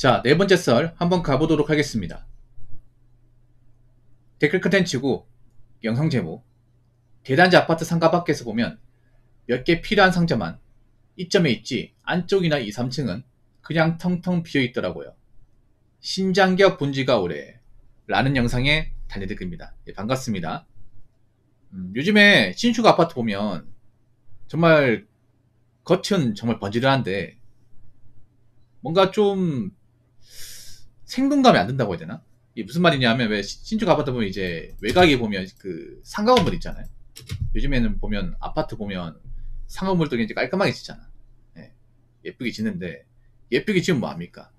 자, 네 번째 썰 한번 가보도록 하겠습니다. 댓글 컨텐츠고 영상 제목 대단지 아파트 상가 밖에서 보면 몇 개 필요한 상자만 이점에 있지 안쪽이나 2, 3층은 그냥 텅텅 비어있더라고요. 신장기업 분지가 오래 라는 영상에 달린 댓글입니다. 예, 반갑습니다. 요즘에 신축 아파트 보면 정말 겉은 정말 번지르한데 뭔가 좀 생동감이 안 든다고 해야 되나? 이게 무슨 말이냐면 왜 신축 아파트 보면 이제 외곽에 보면 그 상가 건물 있잖아요. 요즘에는 보면 아파트 보면 상가 건물도 이제 깔끔하게 짓잖아. 예, 예쁘게 짓는데 예쁘게 지으면 뭐합니까?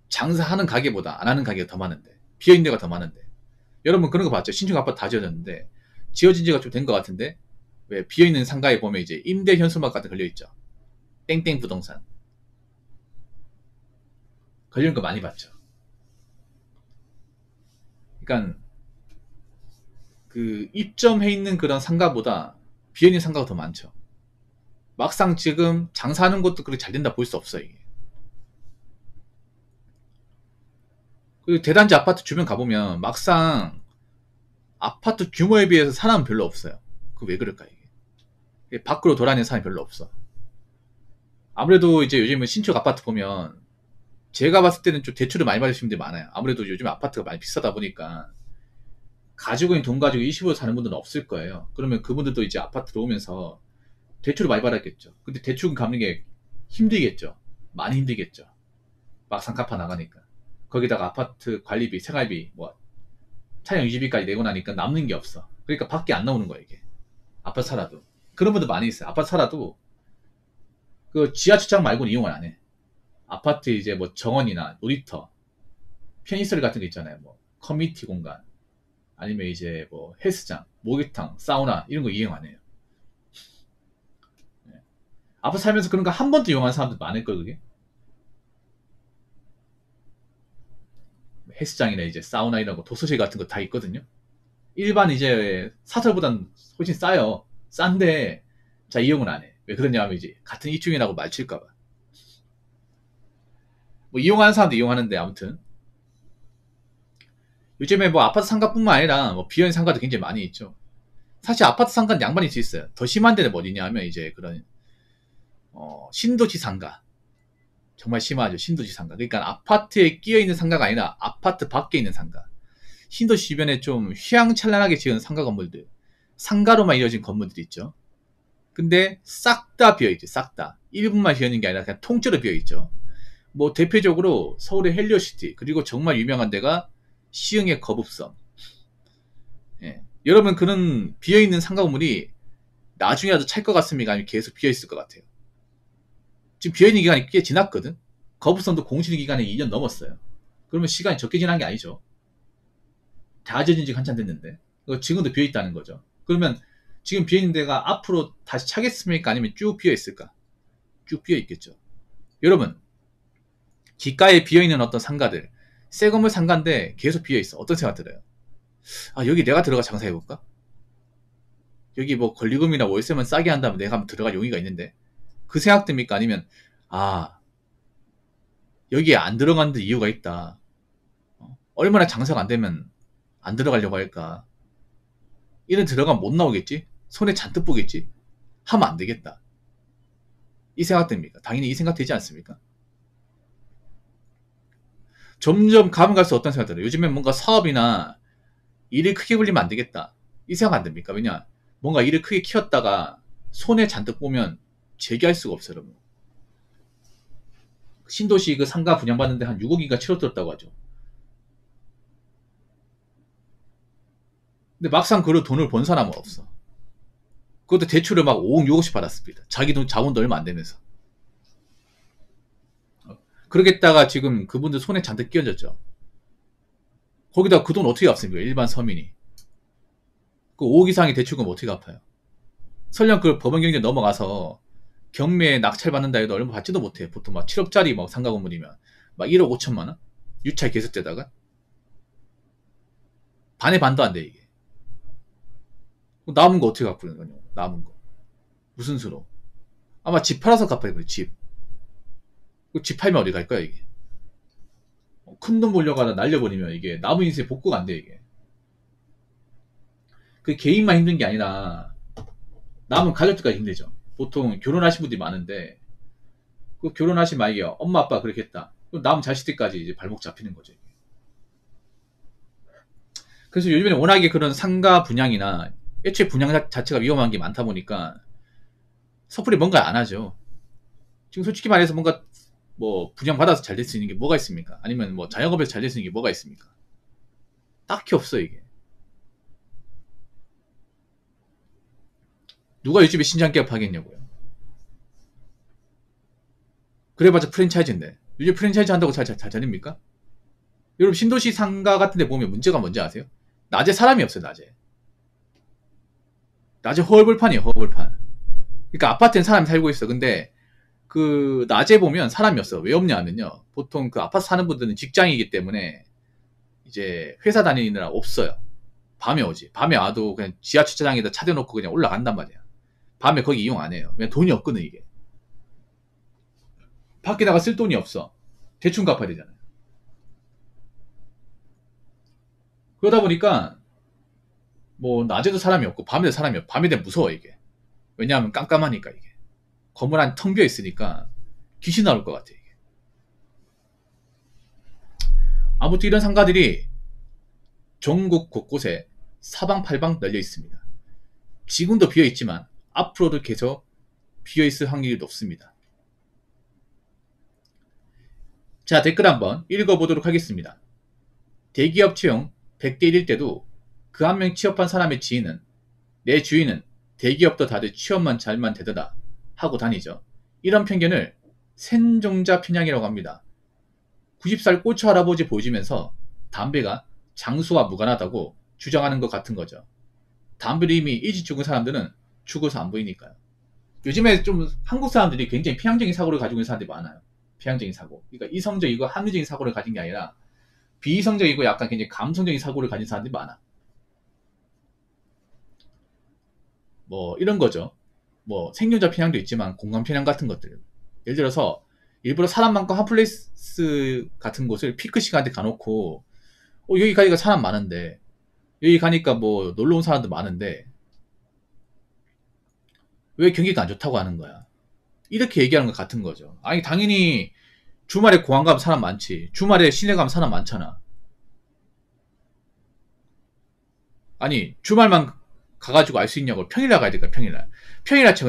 장사하는 가게보다 안 하는 가게가 더 많은데 비어있는 데가 더 많은데 여러분 그런 거 봤죠? 신축 아파트 다 지어졌는데 지어진 지가 좀 된 것 같은데 왜 비어있는 상가에 보면 이제 임대 현수막 같은 거 걸려있죠. 땡땡 부동산 걸리는 거 많이 봤죠. 그러니까 그 입점해 있는 그런 상가보다 비어있는 상가가 더 많죠. 막상 지금 장사하는 것도 그렇게 잘 된다 볼 수 없어요. 이게. 그리고 대단지 아파트 주변 가보면 막상 아파트 규모에 비해서 사람은 별로 없어요. 그 왜 그럴까 이게. 밖으로 돌아다니는 사람이 별로 없어. 아무래도 이제 요즘은 신축 아파트 보면 제가 봤을 때는 좀 대출을 많이 받으시는 분들이 많아요. 아무래도 요즘 아파트가 많이 비싸다 보니까 가지고 있는 돈 가지고 20으로 사는 분들은 없을 거예요. 그러면 그분들도 이제 아파트 들어오면서 대출을 많이 받았겠죠. 근데 대출 갚는 게 힘들겠죠. 많이 힘들겠죠. 막상 갚아 나가니까. 거기다가 아파트 관리비, 생활비, 뭐 차량 유지비까지 내고 나니까 남는 게 없어. 그러니까 밖에 안 나오는 거야 이게. 아파트 살아도. 그런 분들 많이 있어요. 아파트 살아도 그 지하 주차장 말고는 이용을 안 해. 아파트 이제 뭐 정원이나 놀이터, 편의시설 같은 거 있잖아요. 뭐 커뮤니티 공간, 아니면 이제 뭐 헬스장, 목욕탕, 사우나 이런 거 이용 안 해요. 네. 아파트 살면서 그런 거 한 번도 이용한 사람들 많을 걸 그게. 헬스장이나 이제 사우나 이런 거 도서실 같은 거 다 있거든요. 일반 이제 사설보단 훨씬 싸요. 싼데 자 이용을 안 해. 왜 그러냐면 이제 같은 입주민하고 말칠까봐. 뭐 이용하는 사람도 이용하는데 아무튼 요즘에 뭐 아파트 상가뿐만 아니라 뭐 비어있는 상가도 굉장히 많이 있죠. 사실 아파트 상가는 양반이 수 있어요. 더 심한 데는 뭐 어디냐면 이제 그런 신도시 상가. 정말 심하죠. 신도시 상가. 그러니까 아파트에 끼어 있는 상가가 아니라 아파트 밖에 있는 상가. 신도시 주변에 좀 휘황찬란하게 지은 상가 건물들. 상가로만 이어진 건물들이 있죠. 근데 싹 다 비어있죠. 싹 다. 일부분만 비어있는 게 아니라 그냥 통째로 비어있죠. 뭐 대표적으로 서울의 헬리오시티 그리고 정말 유명한 데가 시흥의 거북섬. 예. 여러분 그런 비어있는 상가 건물이 나중에라도 찰 것 같습니까? 아니면 계속 비어있을 것 같아요? 지금 비어있는 기간이 꽤 지났거든. 거북선도 공실 기간이 2년 넘었어요. 그러면 시간이 적게 지난 게 아니죠. 다 지어진 지 한참 됐는데 지금도 비어있다는 거죠. 그러면 지금 비어있는 데가 앞으로 다시 차겠습니까? 아니면 쭉 비어있을까? 쭉 비어있겠죠. 여러분 길가에 비어있는 어떤 상가들 새 건물 상가인데 계속 비어있어. 어떤 생각 들어요? 아 여기 내가 들어가 장사해볼까? 여기 뭐 권리금이나 월세만 싸게 한다면 내가 한번 들어갈 용의가 있는데 그 생각 듭니까? 아니면 아 여기에 안 들어가는 데 이유가 있다. 얼마나 장사가 안 되면 안 들어가려고 할까? 이런 들어가면 못 나오겠지? 손에 잔뜩 보겠지? 하면 안 되겠다. 이 생각 듭니까? 당연히 이 생각 되지 않습니까? 점점 가면 갈수록 어떤 생각 들어요? 요즘엔 뭔가 사업이나 일을 크게 벌리면 안 되겠다. 이 생각 안 듭니까? 왜냐? 뭔가 일을 크게 키웠다가 손에 잔뜩 보면 재기할 수가 없어요, 여러분. 신도시 그 상가 분양받는데 한 6억인가 7억 들었다고 하죠. 근데 막상 그런 돈을 번 사람은 없어. 그것도 대출을 막 5억, 6억씩 받았습니다. 자기 돈, 자본도 얼마 안 되면서. 그러겠다가 지금 그분들 손에 잔뜩 끼얹었죠. 거기다 그 돈 어떻게 갚습니까? 일반 서민이. 그 5억 이상의 대출금 어떻게 갚아요? 설령 그 법원 경제 넘어가서 경매에 낙찰 받는다 해도 얼마 받지도 못해. 보통 막 7억짜리 막 상가 건물이면 막 1억 5천만 원? 유찰 계속되다가 반의 반도 안 돼 이게. 남은 거 어떻게 갚는 거냐? 남은 거 무슨 수로? 아마 집 팔아서 갚아야 돼. 집. 집 팔면 어디 갈 거야 이게? 큰 돈 벌려고 하다 날려버리면 이게 남은 인생에 복구가 안 돼, 이게. 그 개인만 힘든 게 아니라 남은 가족들까지 힘들죠. 보통 결혼하신 분들이 많은데, 그 결혼하신 만약에 엄마 아빠 그렇게 했다. 그럼 남은 자식들까지 이제 발목 잡히는 거죠. 이게. 그래서 요즘에는 워낙에 그런 상가 분양이나 애초에 분양 자체가 위험한 게 많다 보니까 섣불리 뭔가 안 하죠. 지금 솔직히 말해서 뭔가 뭐 분양받아서 잘 될 수 있는 게 뭐가 있습니까? 아니면 뭐 자영업에서 잘 될 수 있는 게 뭐가 있습니까? 딱히 없어, 이게. 누가 요즘에 신장기업 하겠냐고요. 그래봤자 프랜차이즈인데 요즘 프랜차이즈 한다고 잘 됩니까? 여러분 신도시 상가 같은 데 보면 문제가 뭔지 아세요? 낮에 사람이 없어요. 낮에 허벌판이에요. 허벌판. 그러니까 아파트엔 사람이 살고 있어. 근데 그 낮에 보면 사람이 없어. 왜 없냐 하면요, 보통 그 아파트 사는 분들은 직장이기 때문에 이제 회사 다니느라 없어요. 밤에 오지. 밤에 와도 그냥 지하 주차장에다 차 대놓고 그냥 올라간단 말이야. 밤에 거기 이용 안 해요. 그냥 돈이 없거든, 이게. 밖에다가 쓸 돈이 없어. 대충 갚아야 되잖아요. 그러다 보니까 뭐 낮에도 사람이 없고 밤에도 사람이 없고, 밤에 되면 무서워, 이게. 왜냐하면 깜깜하니까, 이게. 건물 안 텅 비어 있으니까 귀신 나올 것 같아, 이게. 아무튼 이런 상가들이 전국 곳곳에 사방팔방 널려 있습니다. 지금도 비어 있지만 앞으로도 계속 비어 있을 확률이 높습니다. 자, 댓글 한번 읽어보도록 하겠습니다. 대기업 채용 100대 1일 때도 그 한 명 취업한 사람의 지인은 내 주인은 대기업도 다들 취업만 잘만 되더라 하고 다니죠. 이런 편견을 생존자 편향이라고 합니다. 90살 꼬추 할아버지 보여주면서 담배가 장수와 무관하다고 주장하는 것 같은 거죠. 담배를 이미 일찍 죽은 사람들은 죽어서 안 보이니까요. 요즘에 좀 한국 사람들이 굉장히 피상적인 사고를 가지고 있는 사람들이 많아요. 피상적인 사고. 그러니까 이성적이고 합리적인 사고를 가진 게 아니라 비이성적이고 약간 굉장히 감성적인 사고를 가진 사람들이 많아. 뭐 이런 거죠. 뭐 생존자 편향도 있지만 공간 편향 같은 것들. 예를 들어서 일부러 사람 많고 핫플레이스 같은 곳을 피크 시간대 가놓고 여기 가니까 사람 많은데, 여기 가니까 뭐 놀러 온 사람도 많은데 왜 경기가 안 좋다고 하는 거야. 이렇게 얘기하는 것 같은 거죠. 아니 당연히 주말에 공항 가면 사람 많지. 주말에 시내 가면 사람 많잖아. 아니 주말만 가가지고 알 수 있냐고. 평일날 가야 될까. 평일날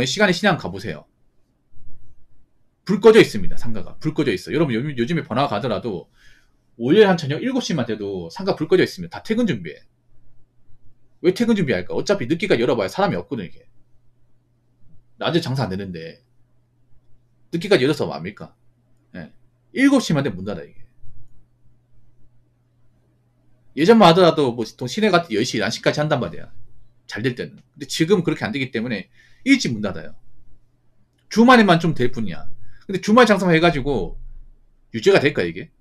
시간에 시내 한번 가보세요. 불 꺼져 있습니다. 상가가 불 꺼져 있어. 여러분 요즘에 번화가 가더라도 월요일 한 저녁 7시만 돼도 상가 불 꺼져 있으면 다 퇴근 준비해. 왜 퇴근 준비할까? 어차피 늦게까지 열어봐야 사람이 없거든, 이게. 낮에 장사 안 되는데 늦게까지 열어서 뭡니까? 예. 7시만 되면 문 닫아, 이게. 예전만 하더라도 뭐 보통 시내 같은 10시, 1시까지 한단 말이야. 잘 될 때는. 근데 지금 그렇게 안 되기 때문에 일찍 문 닫아요. 주말에만 좀 될 뿐이야. 근데 주말 장사만 해가지고 유지가 될까, 이게?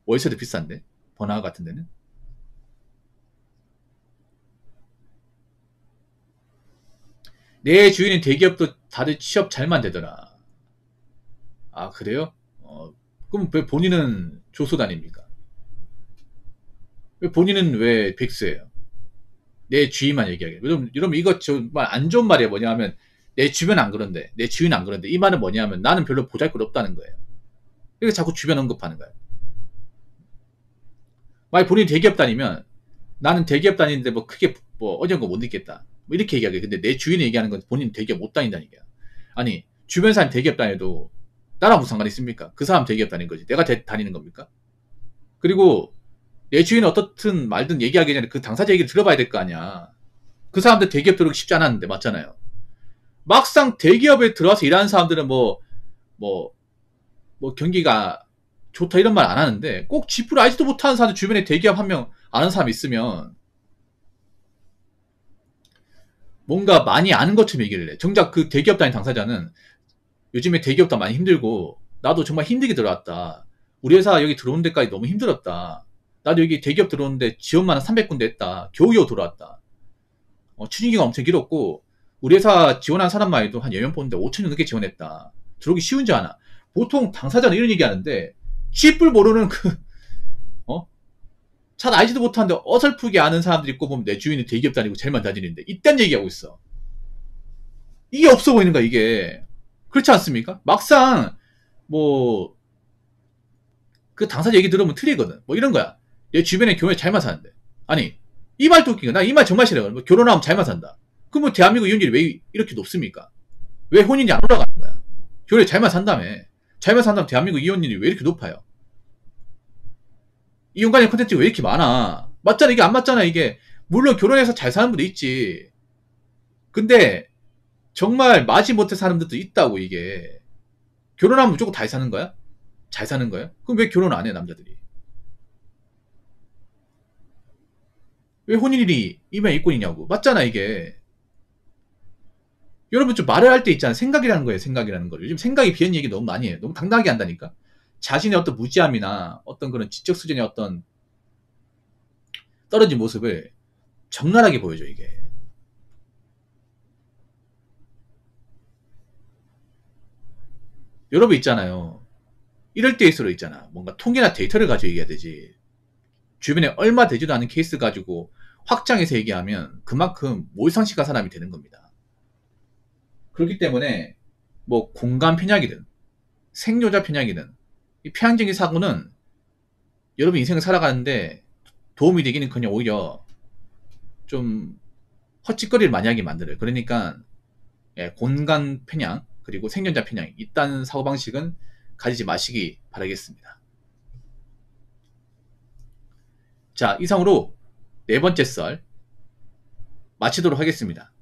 월세도 비싼데 번화가 같은 데는. 내 주인은 대기업도 다들 취업 잘만 되더라. 아 그래요? 그럼 왜 본인은 조소 다닙니까? 왜 본인은 왜 백수예요? 내 주위만 얘기하게. 여러분 이거 정말 안 좋은 말이에요. 뭐냐면 내 주변 안 그런데, 내 주위는 안 그런데, 이 말은 뭐냐면 나는 별로 보잘것 없다는 거예요. 이렇게 자꾸 주변 언급하는 거예요. 만약 본인이 대기업 다니면 나는 대기업 다니는데 뭐 크게 뭐 어려운 거 못 느꼈다, 뭐 이렇게 얘기하게. 근데 내 주인이 얘기하는 건 본인 대기업 못 다닌다는 얘기야. 아니 주변 사람 대기업 다녀도 나랑 무슨 상관이 있습니까? 그 사람 대기업 다니는 거지. 내가 다니는 겁니까? 그리고 내 주인은 어떻든 말든 얘기하기 전에 그 당사자 얘기를 들어봐야 될 거 아니야. 그 사람들 대기업 들어오기 쉽지 않았는데, 맞잖아요. 막상 대기업에 들어와서 일하는 사람들은 뭐 경기가 좋다 이런 말 안 하는데, 꼭 지프를 알지도 못하는 사람들 주변에 대기업 한 명 아는 사람 있으면 뭔가 많이 아는 것처럼 얘기를 해. 정작 그 대기업 다닌 당사자는 요즘에 대기업도 많이 힘들고 나도 정말 힘들게 들어왔다. 우리 회사 여기 들어온 데까지 너무 힘들었다. 나도 여기 대기업 들어오는데 지원만 한 300군데 했다. 겨우겨우 들어왔다. 추진기가 엄청 길었고 우리 회사 지원한 사람만 해도 한 10명 보는데 5,000명 넘게 지원했다. 들어오기 쉬운지 아나. 보통 당사자는 이런 얘기 하는데 쥐뿔 모르는 그 잘 알지도 못하는데 어설프게 아는 사람들 있고 보면 내 주위는 대기업 다니고 제일만 다니는데 이딴 얘기하고 있어. 이게 없어 보이는 거야, 이게. 그렇지 않습니까? 막상 뭐 그 당사자 얘기 들으면 틀리거든. 뭐 이런 거야. 내 주변에 결혼에 잘만 사는데. 아니, 이 말도 웃긴 거야. 나 이 말 정말 싫어. 뭐 결혼하면 잘만 산다. 그럼 뭐 대한민국 이혼율이 왜 이렇게 높습니까? 왜 혼인이 안 올라가는 거야? 결혼에 잘만 산다며. 잘만 산다면 대한민국 이혼율이 왜 이렇게 높아요? 이혼 관련 컨텐츠가 왜 이렇게 많아? 맞잖아. 이게 안 맞잖아. 이게. 물론 결혼해서 잘 사는 분도 있지. 근데 정말 마지못해 사는 분도 있다고, 이게. 결혼하면 무조건 잘 사는 거야? 잘 사는 거야? 그럼 왜 결혼 안 해, 남자들이? 왜 혼인일이 이면 이권이냐고. 맞잖아, 이게. 여러분 좀 말을 할 때 있잖아. 생각이라는 거예요, 생각이라는 거. 요즘 생각이 비한 얘기 너무 많이 해요. 너무 당당하게 한다니까. 자신의 어떤 무지함이나 어떤 그런 지적 수준의 어떤 떨어진 모습을 적나라하게 보여줘, 이게. 여러분 있잖아요. 이럴 때일수록 있잖아. 뭔가 통계나 데이터를 가지고 얘기해야 되지. 주변에 얼마 되지도 않은 케이스 가지고 확장해서 얘기하면 그만큼 몰상식한 사람이 되는 겁니다. 그렇기 때문에 뭐 공간 편향이든 생존자 편향이든 이 편향적인 사고는 여러분 인생을 살아가는데 도움이 되기는커녕 오히려 좀 헛짓거리를 많이 하게 만들어요. 그러니까 공간 편향 그리고 생존자 편향 이딴 사고방식은 가지지 마시기 바라겠습니다. 자, 이상으로 네 번째 썰 마치도록 하겠습니다.